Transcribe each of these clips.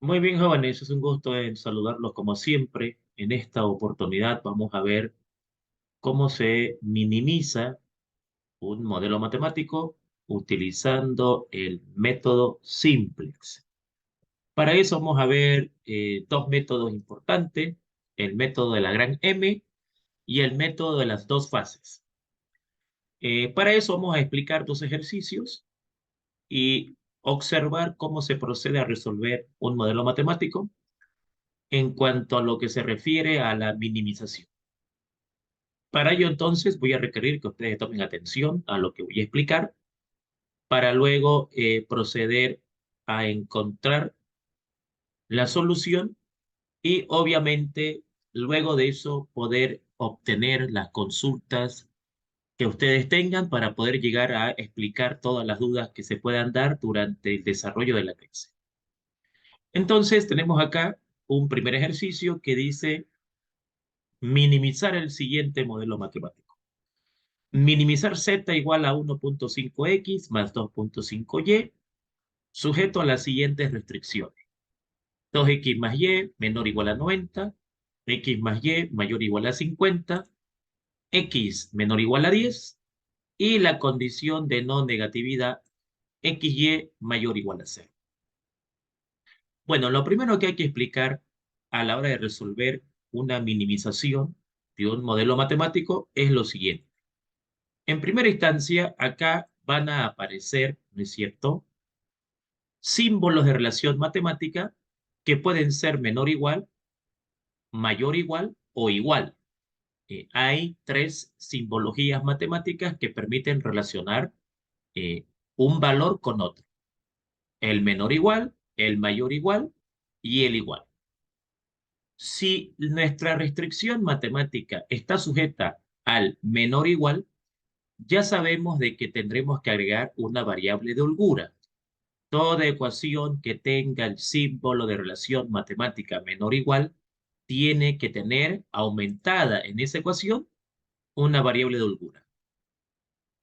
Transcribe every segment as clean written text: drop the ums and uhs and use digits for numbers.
Muy bien, jóvenes, es un gusto en saludarlos como siempre. En esta oportunidad vamos a ver cómo se minimiza un modelo matemático utilizando el método simplex. Para eso vamos a ver dos métodos importantes, el método de la gran M y el método de las dos fases. Para eso vamos a explicar dos ejercicios y observar cómo se procede a resolver un modelo matemático en cuanto a lo que se refiere a la minimización. Para ello, entonces, voy a requerir que ustedes tomen atención a lo que voy a explicar para luego proceder a encontrar la solución y, obviamente, luego de eso, poder obtener las consultas que ustedes tengan para poder llegar a explicar todas las dudas que se puedan dar durante el desarrollo de la clase. Entonces, tenemos acá un primer ejercicio que dice minimizar el siguiente modelo matemático. Minimizar z igual a 1.5x más 2.5y, sujeto a las siguientes restricciones. 2x más y menor o igual a 90, x más y mayor o igual a 50, x menor o igual a 10, y la condición de no negatividad, xy mayor o igual a 0. Bueno, lo primero que hay que explicar a la hora de resolver una minimización de un modelo matemático es lo siguiente. En primera instancia, acá van a aparecer, ¿no es cierto?, símbolos de relación matemática que pueden ser menor o igual, mayor o igual o igual. Hay tres simbologías matemáticas que permiten relacionar eh, un valor con otro. El menor igual, el mayor igual y el igual. Si nuestra restricción matemática está sujeta al menor igual, ya sabemos de que tendremos que agregar una variable de holgura. Toda ecuación que tenga el símbolo de relación matemática menor o igual tiene que tener aumentada en esa ecuación una variable de holgura.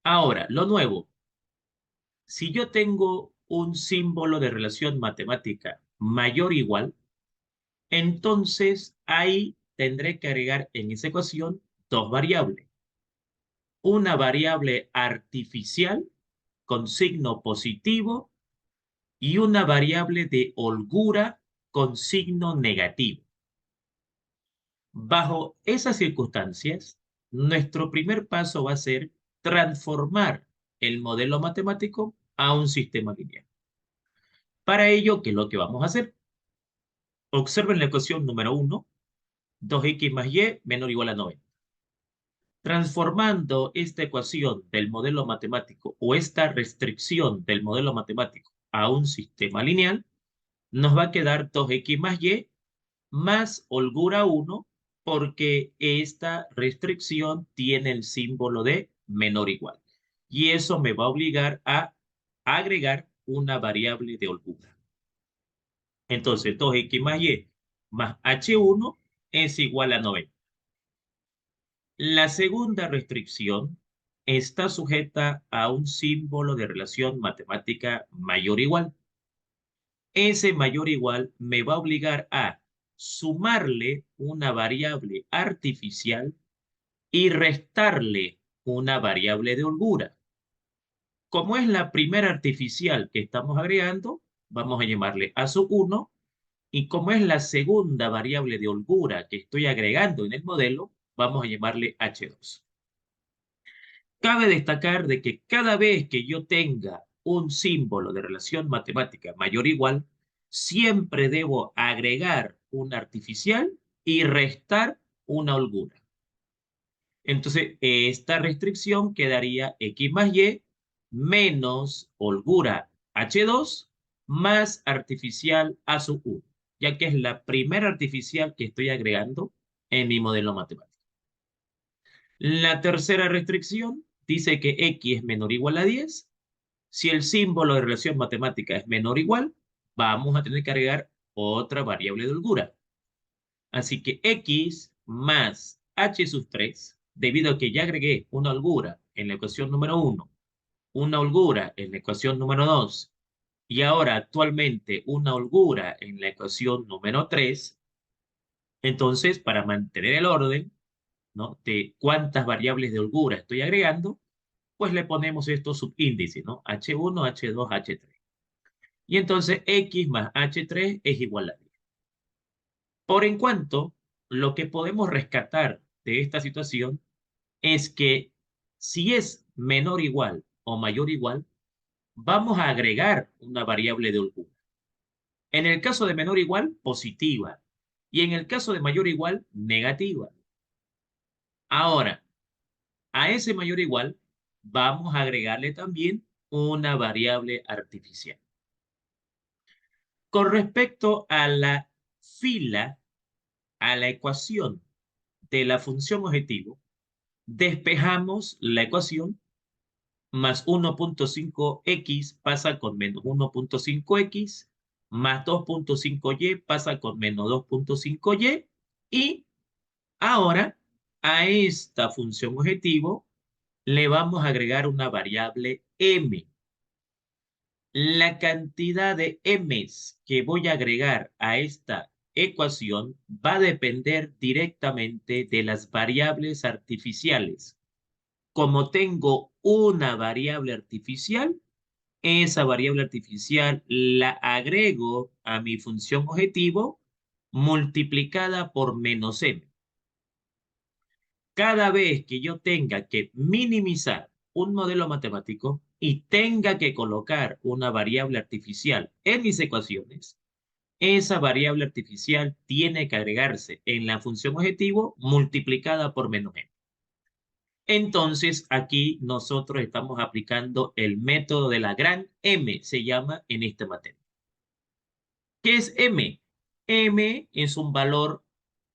Ahora, lo nuevo, si yo tengo un símbolo de relación matemática mayor o igual, entonces ahí tendré que agregar en esa ecuación dos variables. Una variable artificial con signo positivo y una variable de holgura con signo negativo. Bajo esas circunstancias, nuestro primer paso va a ser transformar el modelo matemático a un sistema lineal. Para ello, ¿qué es lo que vamos a hacer? Observen la ecuación número 1, 2x más y menor o igual a 90. Transformando esta ecuación del modelo matemático o esta restricción del modelo matemático a un sistema lineal, nos va a quedar 2x más y más holgura 1 porque esta restricción tiene el símbolo de menor o igual. Y eso me va a obligar a agregar una variable de holgura. Entonces, 2x más y más h1 es igual a 90. La segunda restricción está sujeta a un símbolo de relación matemática mayor o igual. Ese mayor o igual me va a obligar a sumarle una variable artificial y restarle una variable de holgura. Como es la primera artificial que estamos agregando, vamos a llamarle a sub 1, y como es la segunda variable de holgura que estoy agregando en el modelo, vamos a llamarle h2. Cabe destacar de que cada vez que yo tenga un símbolo de relación matemática mayor o igual, siempre debo agregar una artificial y restar una holgura. Entonces, esta restricción quedaría x más y menos holgura h2 más artificial a sub 1, ya que es la primera artificial que estoy agregando en mi modelo matemático. La tercera restricción dice que x es menor o igual a 10. Si el símbolo de relación matemática es menor o igual, vamos a tener que agregar otra variable de holgura. Así que x más h sub 3, debido a que ya agregué una holgura en la ecuación número 1, una holgura en la ecuación número 2 y ahora actualmente una holgura en la ecuación número 3, entonces para mantener el orden, ¿no? De cuántas variables de holgura estoy agregando, pues le ponemos estos subíndices, ¿no? H1, H2, H3. Y entonces X más H3 es igual a 10. Por en cuanto, lo que podemos rescatar de esta situación es que si es menor igual o mayor igual, vamos a agregar una variable de holgura. En el caso de menor igual, positiva. Y en el caso de mayor igual, negativa. Ahora, a ese mayor igual, vamos a agregarle también una variable artificial. Con respecto a la fila, a la ecuación de la función objetivo, despejamos la ecuación más 1.5x pasa con menos 1.5x, más 2.5y pasa con menos 2.5y, y ahora a esta función objetivo le vamos a agregar una variable m. La cantidad de m's que voy a agregar a esta ecuación va a depender directamente de las variables artificiales. Como tengo una variable artificial, esa variable artificial la agrego a mi función objetivo multiplicada por menos m. Cada vez que yo tenga que minimizar un modelo matemático y tenga que colocar una variable artificial en mis ecuaciones, esa variable artificial tiene que agregarse en la función objetivo multiplicada por menos m. Entonces, aquí nosotros estamos aplicando el método de la gran M, se llama en esta materia. ¿Qué es M? M es un valor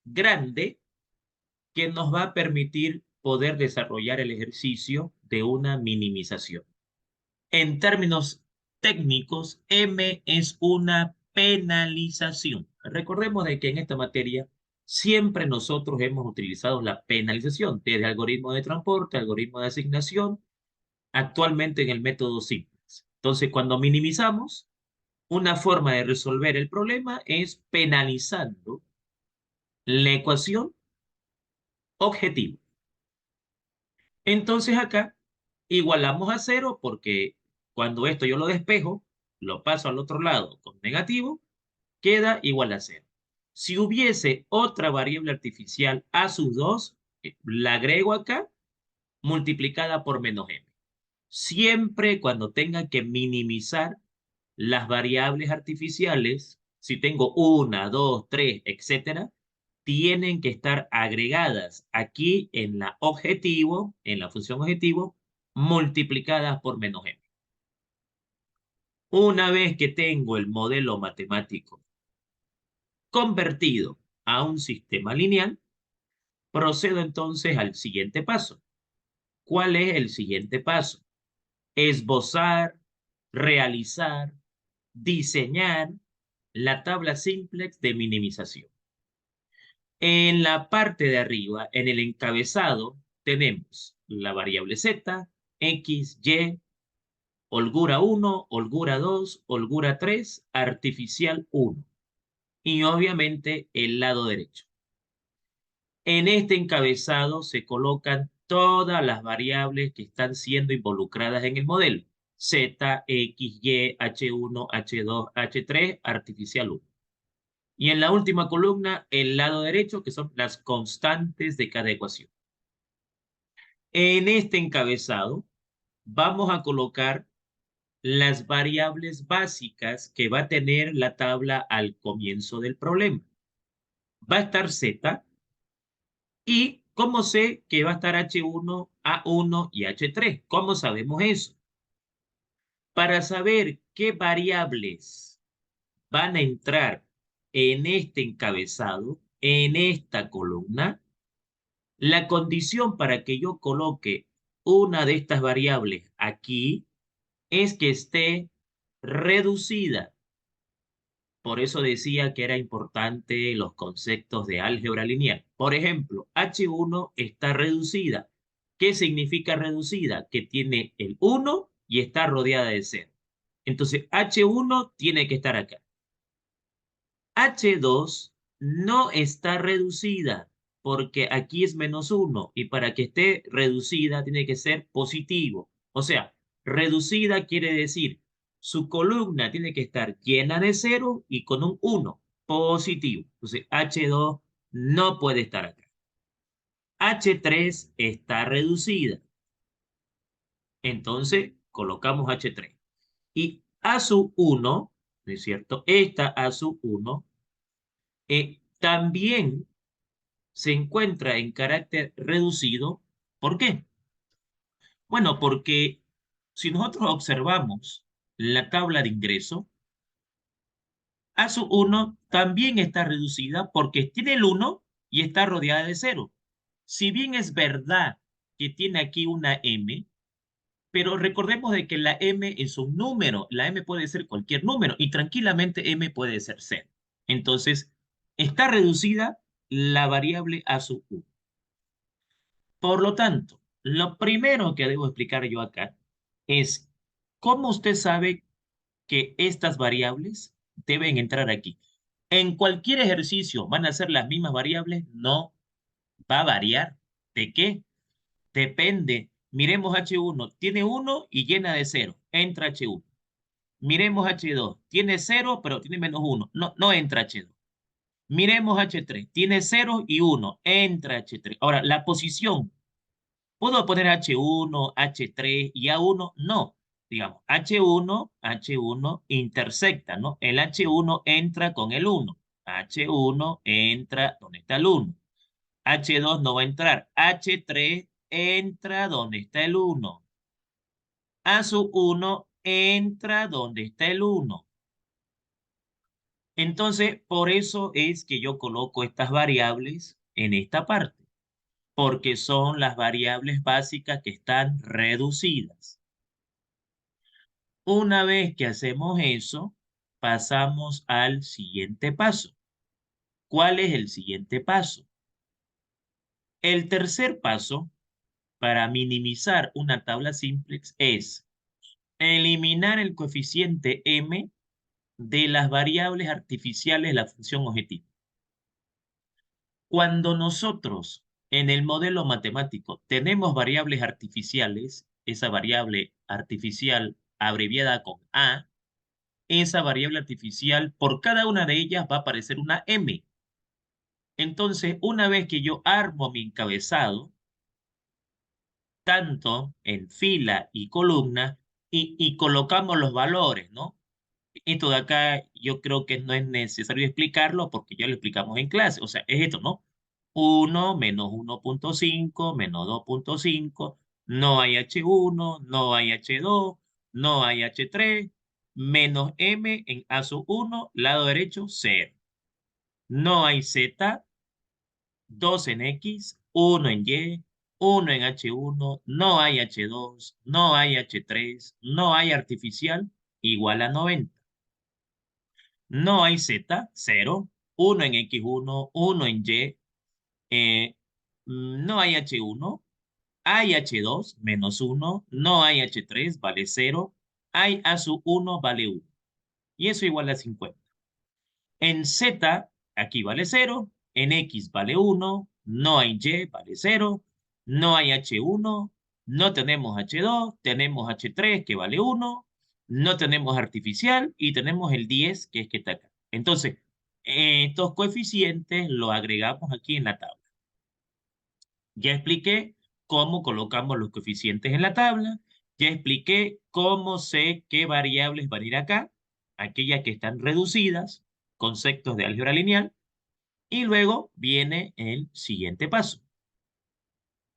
grande que nos va a permitir poder desarrollar el ejercicio de una minimización. En términos técnicos, M es una penalización. Recordemos de que en esta materia siempre nosotros hemos utilizado la penalización, desde algoritmo de transporte, algoritmo de asignación, actualmente en el método simples. Entonces, cuando minimizamos, una forma de resolver el problema es penalizando la ecuación objetivo. Entonces acá igualamos a cero porque cuando esto yo lo despejo, lo paso al otro lado con negativo, queda igual a cero. Si hubiese otra variable artificial a sus dos, la agrego acá multiplicada por menos m. Siempre cuando tenga que minimizar las variables artificiales, si tengo una, dos, tres, etcétera, tienen que estar agregadas aquí en la objetivo, en la función objetivo, multiplicadas por menos m. Una vez que tengo el modelo matemático convertido a un sistema lineal, procedo entonces al siguiente paso. ¿Cuál es el siguiente paso? Esbozar, realizar, diseñar la tabla simplex de minimización. En la parte de arriba, en el encabezado, tenemos la variable z, x, y, holgura 1, holgura 2, holgura 3, artificial 1. Y obviamente el lado derecho. En este encabezado se colocan todas las variables que están siendo involucradas en el modelo. Z, X, Y, H1, H2, H3, artificial 1. Y en la última columna, el lado derecho, que son las constantes de cada ecuación. En este encabezado vamos a colocar las variables básicas que va a tener la tabla al comienzo del problema. Va a estar Z y ¿cómo sé que va a estar H1, A1 y H3? ¿Cómo sabemos eso? Para saber qué variables van a entrar en este encabezado, en esta columna, la condición para que yo coloque una de estas variables aquí es que esté reducida. Por eso decía que era importante los conceptos de álgebra lineal. Por ejemplo, H1 está reducida. ¿Qué significa reducida? Que tiene el 1 y está rodeada de 0. Entonces, H1 tiene que estar acá. H2 no está reducida porque aquí es -1 y para que esté reducida tiene que ser positivo. O sea, reducida quiere decir su columna tiene que estar llena de 0 y con un 1 positivo. Entonces, H2 no puede estar acá. H3 está reducida. Entonces, colocamos H3. Y A sub 1, ¿no es cierto? Esta A sub 1 también se encuentra en carácter reducido. ¿Por qué? Bueno, porque si nosotros observamos la tabla de ingreso, A sub 1 también está reducida porque tiene el 1 y está rodeada de 0. Si bien es verdad que tiene aquí una M, pero recordemos de que la M es un número, la M puede ser cualquier número y tranquilamente M puede ser 0. Entonces, está reducida la variable A sub 1. Por lo tanto, lo primero que debo explicar yo acá es cómo usted sabe que estas variables deben entrar aquí. En cualquier ejercicio van a ser las mismas variables, no va a variar. ¿De qué? Depende. Miremos H1, tiene 1 y llena de 0, entra H1. Miremos H2, tiene 0 pero tiene -1, no entra H2. Miremos H3, tiene 0 y 1, entra H3. Ahora, la posición, ¿puedo poner H1, H3 y A1? No. Digamos, H1 intersecta, ¿no? El H1 entra con el 1. H1 entra donde está el 1. H2 no va a entrar. H3 entra donde está el 1. A sub 1 entra donde está el 1. Entonces, por eso es que yo coloco estas variables en esta parte, porque son las variables básicas que están reducidas. Una vez que hacemos eso, pasamos al siguiente paso. ¿Cuál es el siguiente paso? El tercer paso para minimizar una tabla simplex es eliminar el coeficiente m de las variables artificiales de la función objetiva. Cuando nosotros en el modelo matemático tenemos variables artificiales, esa variable artificial abreviada con A, esa variable artificial, por cada una de ellas va a aparecer una M. Entonces, una vez que yo armo mi encabezado, tanto en fila y columna, y colocamos los valores, ¿no? Esto de acá yo creo que no es necesario explicarlo porque ya lo explicamos en clase. O sea, es esto, ¿no? 1 menos 1.5 menos 2.5, no hay H1, no hay H2, no hay H3, menos M en A sub 1, lado derecho, 0. No hay Z, 2 en X, 1 en Y, 1 en H1, no hay H2, no hay H3, no hay artificial, igual a 90. No hay Z, 0, 1 en X1, 1 en Y, no hay H1, hay H2, -1, no hay H3, vale 0, hay A sub 1, vale 1. Y eso igual a 50. En Z, aquí vale 0, en X vale 1, no hay Y, vale 0, no hay H1, no tenemos H2, tenemos H3 que vale 1, no tenemos artificial y tenemos el 10 que es que está acá. Entonces, estos coeficientes los agregamos aquí en la tabla. Ya expliqué cómo colocamos los coeficientes en la tabla, ya expliqué cómo sé qué variables van a ir acá, aquellas que están reducidas, conceptos de álgebra lineal, y luego viene el siguiente paso.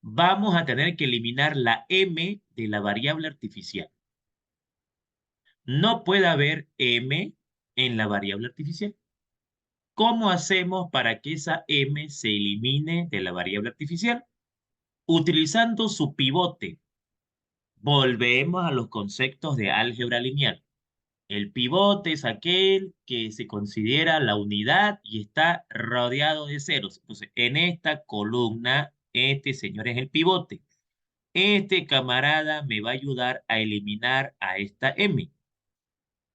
Vamos a tener que eliminar la m de la variable artificial. No puede haber m en la variable artificial. ¿Cómo hacemos para que esa m se elimine de la variable artificial? Utilizando su pivote. Volvemos a los conceptos de álgebra lineal. El pivote es aquel que se considera la unidad y está rodeado de ceros. Entonces, en esta columna, este señor es el pivote. Este camarada me va a ayudar a eliminar a esta M.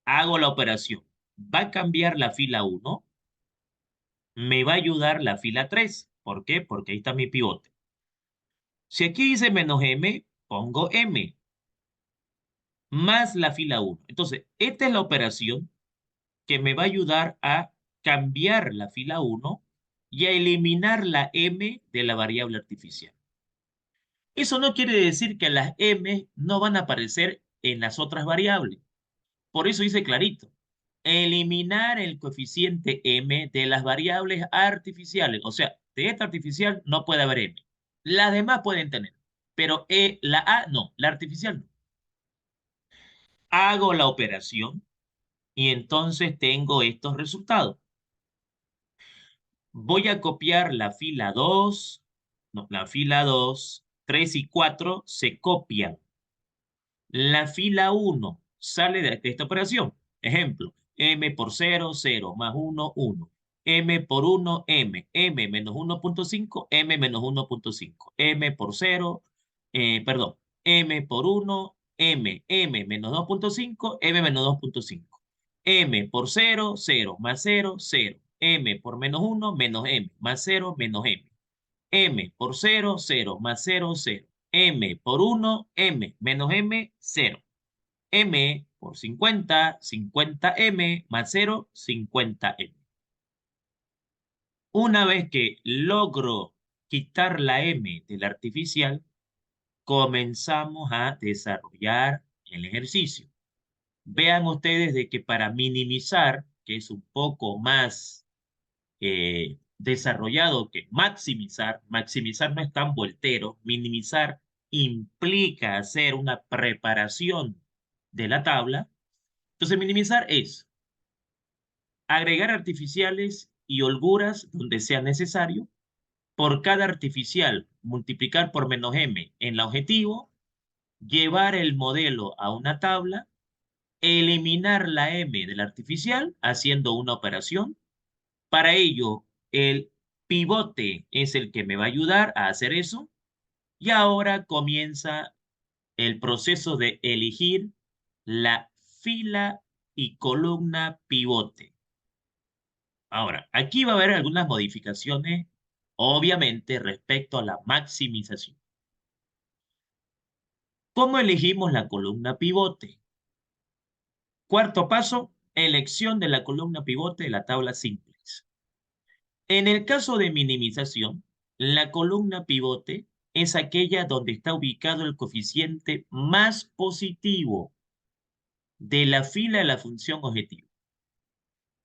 Hago la operación. Va a cambiar la fila 1, me va a ayudar la fila 3. ¿Por qué? Porque ahí está mi pivote. Si aquí dice menos M, pongo M, más la fila 1. Entonces, esta es la operación que me va a ayudar a cambiar la fila 1 y a eliminar la M de la variable artificial. Eso no quiere decir que las M no van a aparecer en las otras variables. Por eso dice clarito, eliminar el coeficiente M de las variables artificiales. O sea, de esta artificial no puede haber M. Las demás pueden tener, pero la A no, la artificial no. Hago la operación y entonces tengo estos resultados. Voy a copiar la fila 2, no, la fila 2, 3 y 4 se copian. La fila 1 sale de esta operación. Ejemplo, m por 0, 0, más 1, 1. M por 1, M menos 1.5, M menos 1.5. M por 0, perdón, M por 1, M menos 2.5, M menos 2.5. M por 0, 0, más 0, 0. M por menos 1, menos M, más 0, menos M. M por 0, 0, más 0, 0. M por 1, M menos M, 0. M por 50, 50M más 0, 50M. Una vez que logro quitar la M del artificial, comenzamos a desarrollar el ejercicio. Vean ustedes de que para minimizar, que es un poco más desarrollado que maximizar, maximizar no es tan voltero, minimizar implica hacer una preparación de la tabla. Entonces, minimizar es agregar artificiales y holguras donde sea necesario. Por cada artificial, multiplicar por menos m en la objetivo, llevar el modelo a una tabla, eliminar la m del artificial haciendo una operación. Para ello, el pivote es el que me va a ayudar a hacer eso. Y ahora comienza el proceso de elegir la fila y columna pivote. Ahora, aquí va a haber algunas modificaciones, obviamente, respecto a la maximización. ¿Cómo elegimos la columna pivote? Cuarto paso, elección de la columna pivote de la tabla simplex. En el caso de minimización, la columna pivote es aquella donde está ubicado el coeficiente más positivo de la fila de la función objetivo.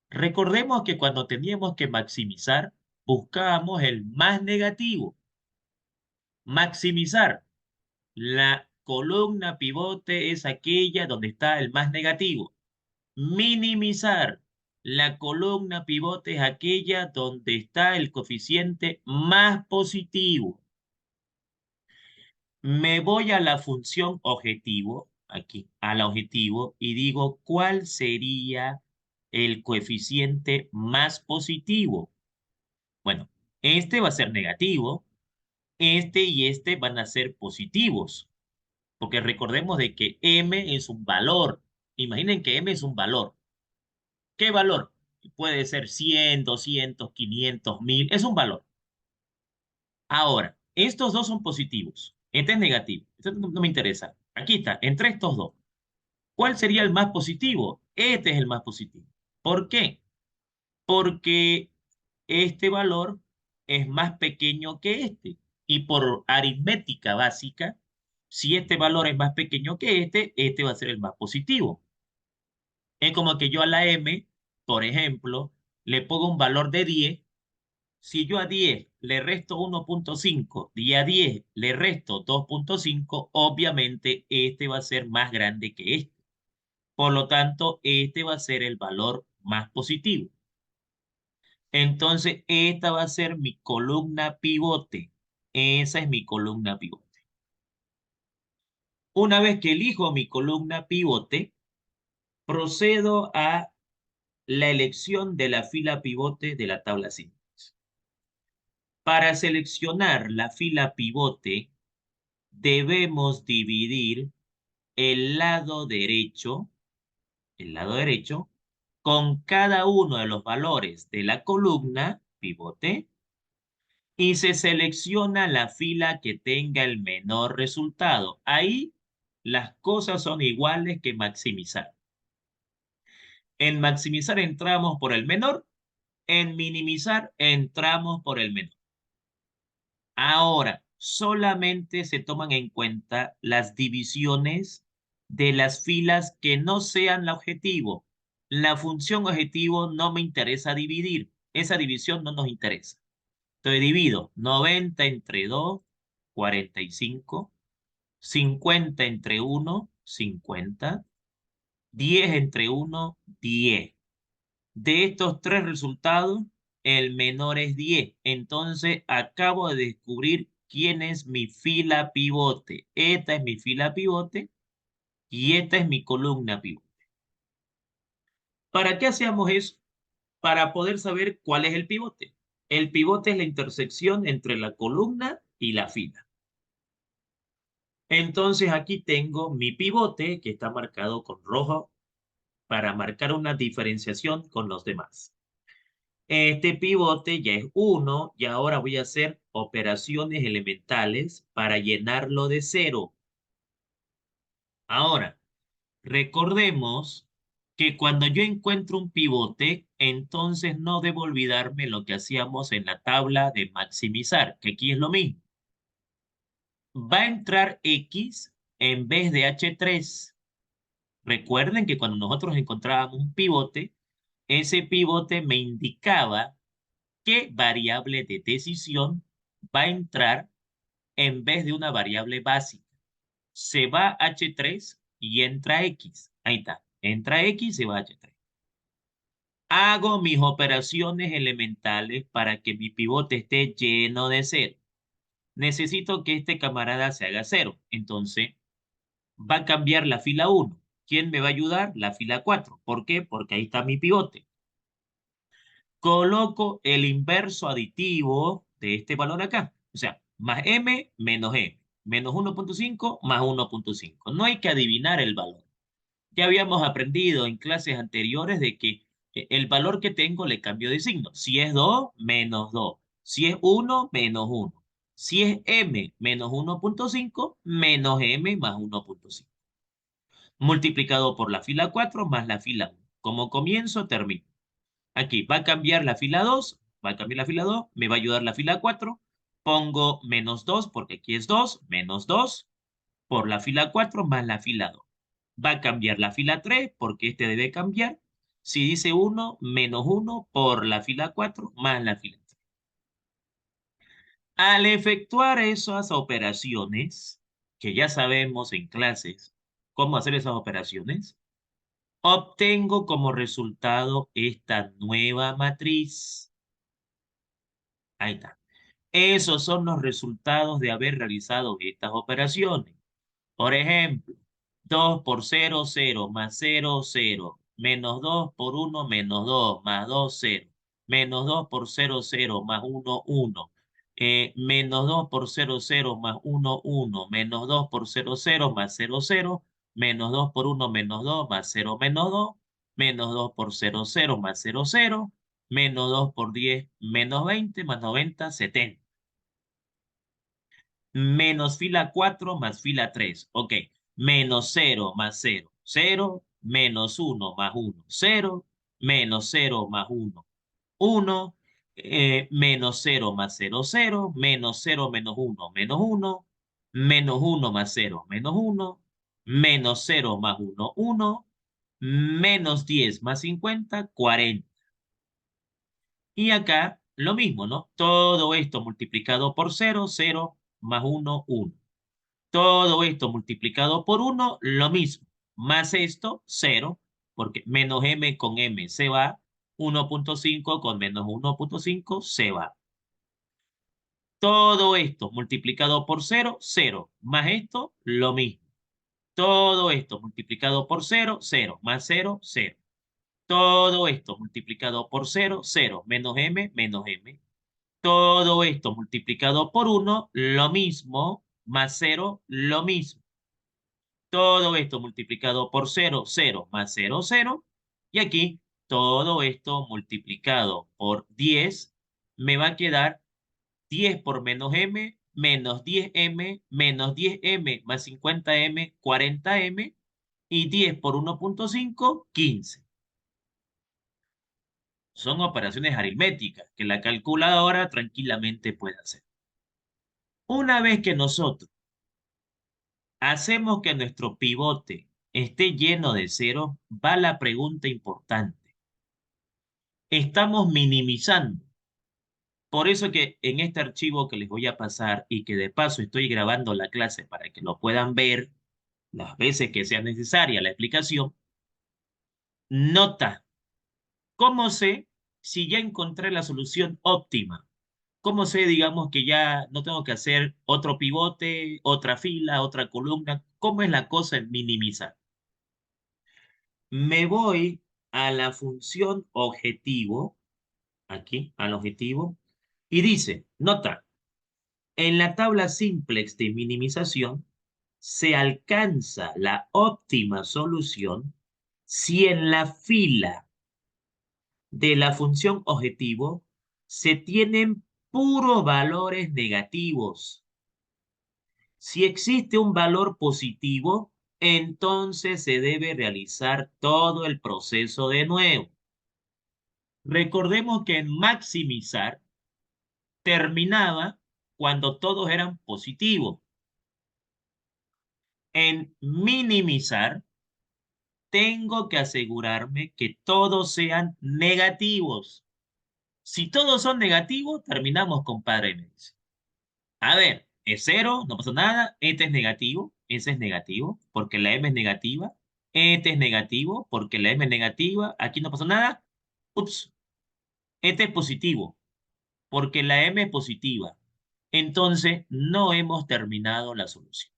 Recordemos que cuando teníamos que maximizar, buscábamos el más negativo. Maximizar. La columna pivote es aquella donde está el más negativo. Minimizar. La columna pivote es aquella donde está el coeficiente más positivo. Me voy a la función objetivo, aquí, a la objetivo, y digo cuál sería el coeficiente más positivo. Bueno, este va a ser negativo, este y este van a ser positivos. Porque recordemos de que M es un valor. Imaginen que M es un valor. ¿Qué valor? Puede ser 100, 200, 500, 1000. Es un valor. Ahora, estos dos son positivos. Este es negativo. Este no me interesa. Aquí está, entre estos dos. ¿Cuál sería el más positivo? Este es el más positivo. ¿Por qué? Porque este valor es más pequeño que este. Y por aritmética básica, si este valor es más pequeño que este va a ser el más positivo. Es como que yo a la m, por ejemplo, le pongo un valor de 10. Si yo a 10 le resto 1.5 y a 10 le resto 2.5, obviamente este va a ser más grande que este. Por lo tanto, este va a ser el valor más positivo. Entonces, esta va a ser mi columna pivote. Esa es mi columna pivote. Una vez que elijo mi columna pivote, procedo a la elección de la fila pivote de la tabla síntesis. Para seleccionar la fila pivote, debemos dividir el lado derecho el lado derecho, con cada uno de los valores de la columna, pivote, y se selecciona la fila que tenga el menor resultado. Ahí las cosas son iguales que maximizar. En maximizar entramos por el menor, en minimizar entramos por el menor. Ahora, solamente se toman en cuenta las divisiones de las filas que no sean la objetivo. La función objetivo no me interesa dividir. Esa división no nos interesa. Entonces divido 90 entre 2, 45, 50 entre 1, 50, 10 entre 1, 10. De estos tres resultados, el menor es 10. Entonces, acabo de descubrir quién es mi fila pivote. Esta es mi fila pivote y esta es mi columna pivote. ¿Para qué hacíamos eso? Para poder saber cuál es el pivote. El pivote es la intersección entre la columna y la fila. Entonces, aquí tengo mi pivote que está marcado con rojo para marcar una diferenciación con los demás. Este pivote ya es 1 y ahora voy a hacer operaciones elementales para llenarlo de 0. Ahora, recordemos que cuando yo encuentro un pivote, entonces no debo olvidarme lo que hacíamos en la tabla de maximizar, que aquí es lo mismo. Va a entrar X en vez de H3. Recuerden que cuando nosotros encontrábamos un pivote, ese pivote me indicaba qué variable de decisión va a entrar en vez de una variable básica. Se va H3 y entra X. Ahí está. Entra X y se va H3. Hago mis operaciones elementales para que mi pivote esté lleno de 0. Necesito que este camarada se haga 0. Entonces, va a cambiar la fila 1. ¿Quién me va a ayudar? La fila 4. ¿Por qué? Porque ahí está mi pivote. Coloco el inverso aditivo de este valor acá. O sea, más m menos m. Menos 1.5 más 1.5. No hay que adivinar el valor. Ya habíamos aprendido en clases anteriores de que el valor que tengo le cambio de signo. Si es 2, menos 2. Si es 1, menos 1. Si es m menos 1.5, menos m más 1.5. Multiplicado por la fila 4 más la fila 1. Como comienzo, termino. Aquí va a cambiar la fila 2, va a cambiar la fila 2, me va a ayudar la fila 4. Pongo menos 2 porque aquí es 2, menos 2 por la fila 4 más la fila 2. Va a cambiar la fila 3 porque este debe cambiar. Si dice 1, menos 1 por la fila 4 más la fila 3. Al efectuar esas operaciones, que ya sabemos en clases cómo hacer esas operaciones, obtengo como resultado esta nueva matriz. Ahí está. Esos son los resultados de haber realizado estas operaciones. Por ejemplo, 2 por 0, 0, más 0, 0, menos 2 por 1, menos 2, más 2, 0, menos 2 por 0, 0, más 1, 1, menos 2 por 0, 0, más 1, 1, menos 2 por 0, 0, más 0, 0, menos 2 por 1, menos 2, más 0, menos 2, menos 2 por 0, 0, más 0, 0, menos 2 por 10, menos 20, más 90, 70. Menos fila 4 más fila 3. Ok. Menos 0 más 0. 0. Menos 1 más 1. 0. Menos 0 más 1. 1. Menos 0 más 0. 0. Menos 0 menos 1. Menos 1. Menos 1 más 0. Menos 1. Menos 0 más 1. 1. Menos 10 más 50. 40. Y acá lo mismo, ¿no? Todo esto multiplicado por 0. 0 más 1. 1. Todo esto multiplicado por 1, lo mismo. Más esto, 0, porque menos m con m se va. 1.5 con menos 1.5 se va. Todo esto multiplicado por 0, 0. Más esto, lo mismo. Todo esto multiplicado por 0, 0. Más 0, 0. Todo esto multiplicado por 0, 0. Menos m, menos m. Todo esto multiplicado por 1, lo mismo. Más 0, lo mismo. Todo esto multiplicado por 0, 0 más 0, 0. Y aquí todo esto multiplicado por 10 me va a quedar 10 por menos m, menos 10m, menos 10m más 50m, 40m, y 10 por 1.5, 15. Son operaciones aritméticas que la calculadora tranquilamente puede hacer. Una vez que nosotros hacemos que nuestro pivote esté lleno de cero, va la pregunta importante. Estamos minimizando. Por eso que en este archivo que les voy a pasar y que de paso estoy grabando la clase para que lo puedan ver las veces que sea necesaria la explicación, nota, ¿cómo sé si ya encontré la solución óptima? ¿Cómo sé, digamos, que ya no tengo que hacer otro pivote, otra fila, otra columna? ¿Cómo es la cosa en minimizar? Me voy a la función objetivo, aquí, al objetivo, y dice, nota, en la tabla simplex de minimización se alcanza la óptima solución si en la fila de la función objetivo se tienen puros valores negativos. Si existe un valor positivo, entonces se debe realizar todo el proceso de nuevo. Recordemos que en maximizar terminaba cuando todos eran positivos. En minimizar tengo que asegurarme que todos sean negativos. Si todos son negativos, terminamos con padre Médici. A ver, es cero, no pasa nada. Este es negativo, ese es negativo, porque la M es negativa. Este es negativo, porque la M es negativa. Aquí no pasa nada. Ups, este es positivo, porque la M es positiva. Entonces, no hemos terminado la solución.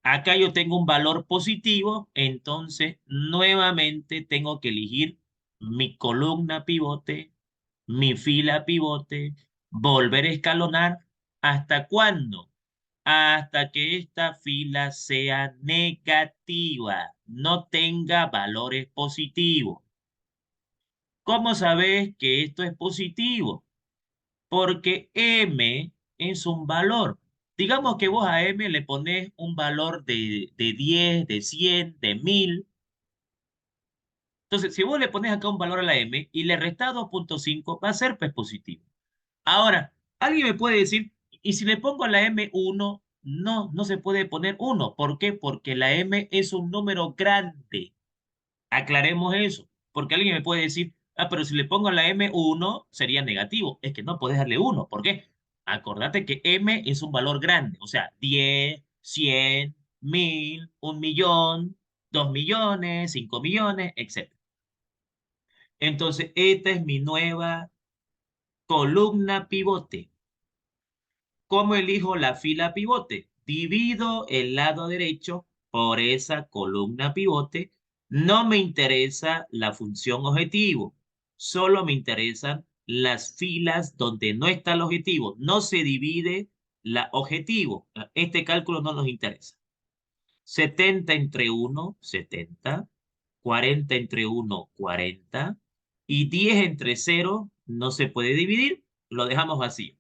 Acá yo tengo un valor positivo, entonces nuevamente tengo que elegir mi columna pivote, mi fila pivote, volver a escalonar. ¿Hasta cuándo? Hasta que esta fila sea negativa, no tenga valores positivos. ¿Cómo sabes que esto es positivo? Porque M es un valor. Digamos que vos a M le pones un valor de 10, de 100, de 1000. Entonces, si vos le pones acá un valor a la M y le restás 2.5, va a ser pues positivo. Ahora, alguien me puede decir, ¿y si le pongo a la M 1? No, no se puede poner 1. ¿Por qué? Porque la M es un número grande. Aclaremos eso, porque alguien me puede decir, ah, pero si le pongo la M1 sería negativo. Es que no puedes darle 1. ¿Por qué? Acordate que M es un valor grande, o sea, 10, 100, 1000, 1.000.000, 2.000.000, 5.000.000, etc. Entonces, esta es mi nueva columna pivote. ¿Cómo elijo la fila pivote? Divido el lado derecho por esa columna pivote. No me interesa la función objetivo, solo me interesan las filas donde no está el objetivo. No se divide la objetivo. Este cálculo no nos interesa. 70 entre 1, 70. 40 entre 1, 40. Y 10 entre 0 no se puede dividir. Lo dejamos vacío.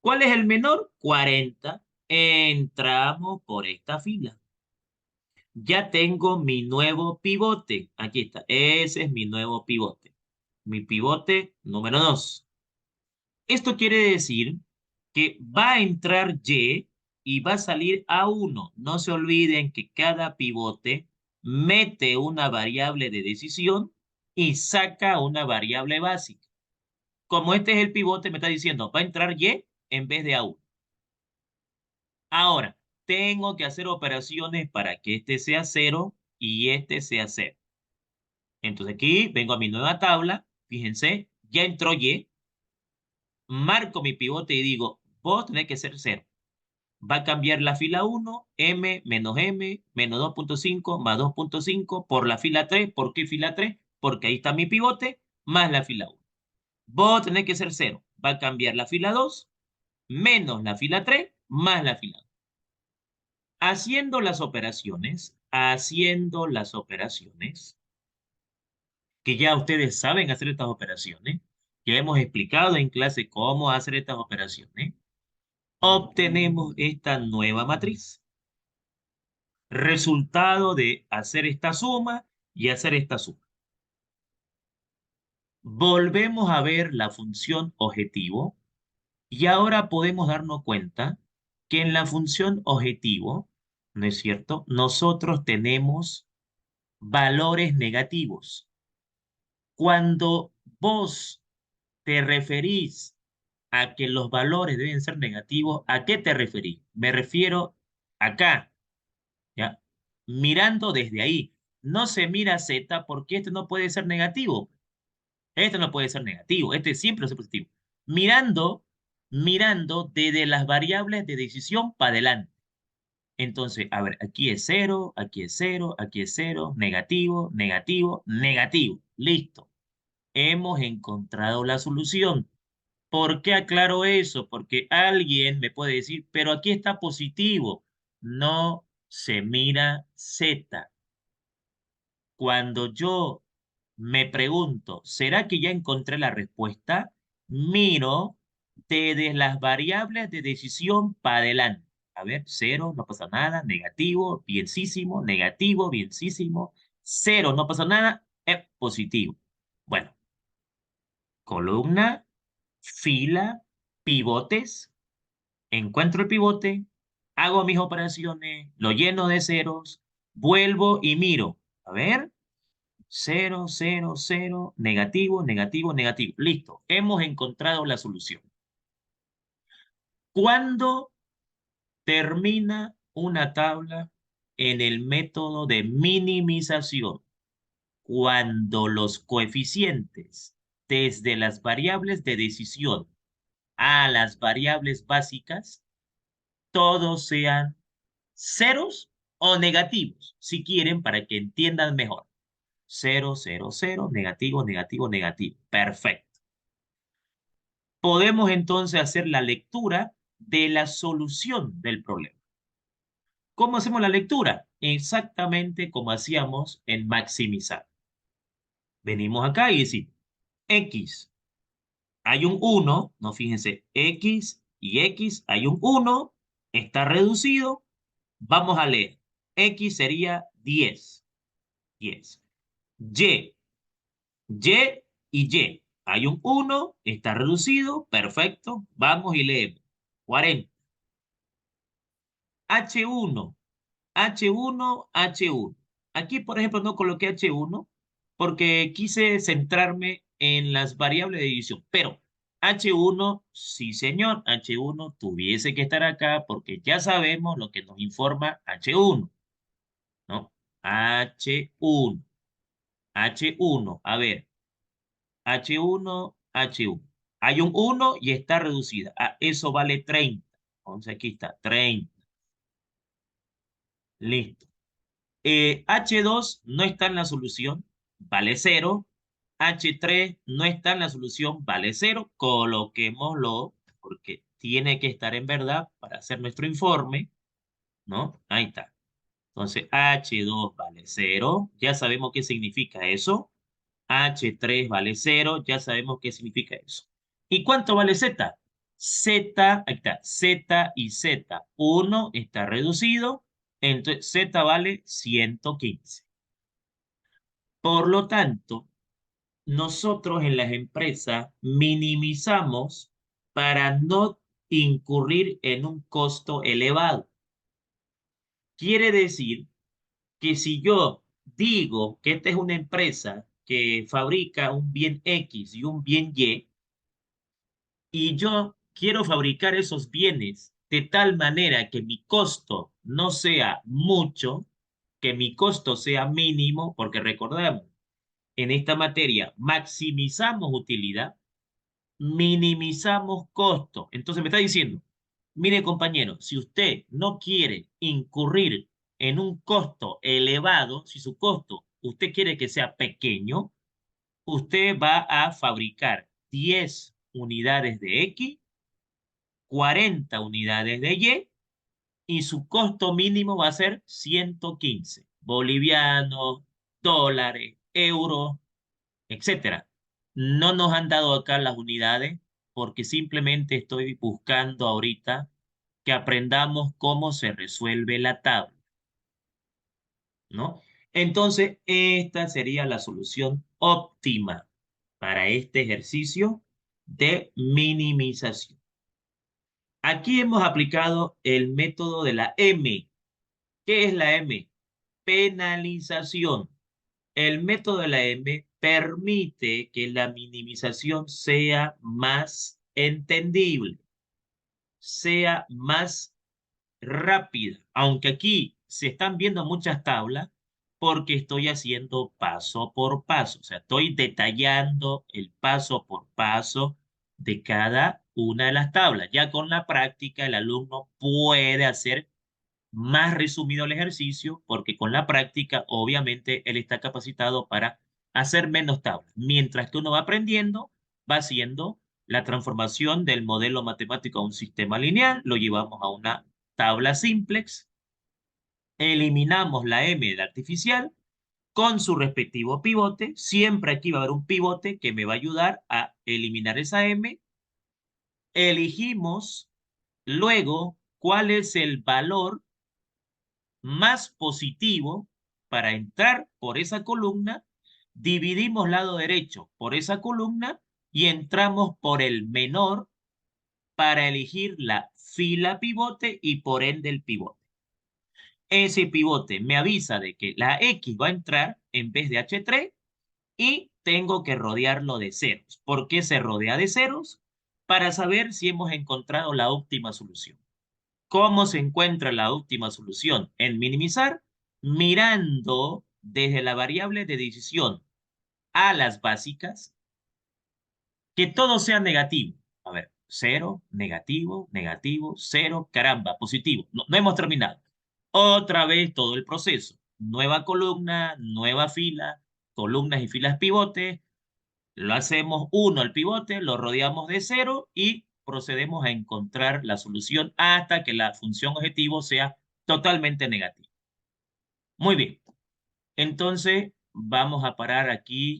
¿Cuál es el menor? 40. Entramos por esta fila. Ya tengo mi nuevo pivote. Aquí está. Ese es mi nuevo pivote. Mi pivote número 2. Esto quiere decir que va a entrar Y va a salir A1. No se olviden que cada pivote mete una variable de decisión y saca una variable básica. Como este es el pivote, me está diciendo, va a entrar Y en vez de A1. Ahora, tengo que hacer operaciones para que este sea 0 y este sea 0. Entonces aquí vengo a mi nueva tabla, fíjense, ya entró Y, marco mi pivote y digo, vos tenés que ser 0. Va a cambiar la fila 1, M, menos 2.5, más 2.5, por la fila 3. ¿Por qué fila 3? Porque ahí está mi pivote, más la fila 1. Vos tenés que ser 0. Va a cambiar la fila 2, menos la fila 3, más la fila 2. haciendo las operaciones, que ya ustedes saben hacer estas operaciones, ya hemos explicado en clase cómo hacer estas operaciones, obtenemos esta nueva matriz. Resultado de hacer esta suma y hacer esta suma. Volvemos a ver la función objetivo y ahora podemos darnos cuenta que en la función objetivo, ¿no es cierto? Nosotros tenemos valores negativos. Cuando vos te referís a que los valores deben ser negativos, ¿a qué te referís? Me refiero acá, ¿ya? Mirando desde ahí. No se mira Z porque este no puede ser negativo. Este no puede ser negativo. Este siempre va a ser positivo. Mirando desde las variables de decisión para adelante. Entonces, a ver, aquí es cero, aquí es cero, aquí es cero, negativo, negativo, negativo. Listo. Hemos encontrado la solución. ¿Por qué aclaro eso? Porque alguien me puede decir, pero aquí está positivo. No se mira Z. Cuando yo me pregunto, ¿será que ya encontré la respuesta? Miro desde las variables de decisión para adelante. A ver, cero, no pasa nada, negativo, bienísimo, negativo, bienísimo, cero, no pasa nada, es positivo. Bueno, columna, fila, pivotes, encuentro el pivote, hago mis operaciones, lo lleno de ceros, vuelvo y miro. A ver, cero, cero, cero, negativo, negativo, negativo. Listo, hemos encontrado la solución. ¿Cuándo termina una tabla en el método de minimización? Cuando los coeficientes desde las variables de decisión a las variables básicas, todos sean ceros o negativos, si quieren, para que entiendan mejor. Cero, cero, cero, negativo, negativo, negativo. Perfecto. Podemos entonces hacer la lectura de la solución del problema. ¿Cómo hacemos la lectura? Exactamente como hacíamos en maximizar. Venimos acá y decimos, X, hay un 1, no fíjense, X y X, hay un 1, está reducido, vamos a leer. X sería 10. 10. Y, Y y Y. Hay un 1, está reducido, perfecto. Vamos y leemos. 40. H1, H1, H1. Aquí, por ejemplo, no coloqué H1 porque quise centrarme en las variables de división. Pero H1, sí señor, H1 tuviese que estar acá porque ya sabemos lo que nos informa H1, ¿no? H1, H1. A ver, H1, H1. Hay un 1 y está reducida. Ah, eso vale 30. Entonces aquí está, 30. Listo. H2 no está en la solución, vale 0. H3 no está en la solución, vale 0. Coloquémoslo porque tiene que estar en verdad para hacer nuestro informe, ¿no? Ahí está. Entonces, H2 vale 0. Ya sabemos qué significa eso. H3 vale 0, ya sabemos qué significa eso. ¿Y cuánto vale Z? Z, ahí está, Z y Z. 1 está reducido, entonces Z vale 115. Por lo tanto, nosotros en las empresas minimizamos para no incurrir en un costo elevado. Quiere decir que si yo digo que esta es una empresa que fabrica un bien X y un bien y yo quiero fabricar esos bienes de tal manera que mi costo no sea mucho, que mi costo sea mínimo, porque recordemos, en esta materia maximizamos utilidad, minimizamos costo. Entonces me está diciendo, mire compañero, si usted no quiere incurrir en un costo elevado, si su costo usted quiere que sea pequeño, usted va a fabricar 10 unidades de X, 40 unidades de Y y su costo mínimo va a ser 115 bolivianos, dólares, euros, etcétera. No nos han dado acá las unidades porque simplemente estoy buscando ahorita que aprendamos cómo se resuelve la tabla, ¿no? Entonces, esta sería la solución óptima para este ejercicio de minimización. Aquí hemos aplicado el método de la M. ¿Qué es la M? Penalización. El método de la M permite que la minimización sea más entendible, sea más rápida, aunque aquí se están viendo muchas tablas porque estoy haciendo paso por paso, o sea, estoy detallando el paso por paso de cada una de las tablas. Ya con la práctica el alumno puede hacer más resumido el ejercicio porque con la práctica obviamente él está capacitado para hacer menos tablas. Mientras que uno va aprendiendo, va haciendo la transformación del modelo matemático a un sistema lineal, lo llevamos a una tabla simplex, eliminamos la m de artificial con su respectivo pivote. Siempre aquí va a haber un pivote que me va a ayudar a eliminar esa m. Elegimos luego cuál es el valor más positivo para entrar por esa columna, dividimos lado derecho por esa columna y entramos por el menor para elegir la fila pivote y por ende el pivote. Ese pivote me avisa de que la X va a entrar en vez de H3 y tengo que rodearlo de ceros. ¿Por qué se rodea de ceros? Para saber si hemos encontrado la óptima solución. ¿Cómo se encuentra la óptima solución? En minimizar, mirando desde la variable de decisión a las básicas, que todo sea negativo. A ver, 0, negativo, negativo, 0, caramba, positivo. No, no hemos terminado. Otra vez todo el proceso. Nueva columna, nueva fila, columnas y filas pivotes. Lo hacemos 1 al pivote, lo rodeamos de 0 y procedemos a encontrar la solución hasta que la función objetivo sea totalmente negativa. Muy bien. Entonces, vamos a parar aquí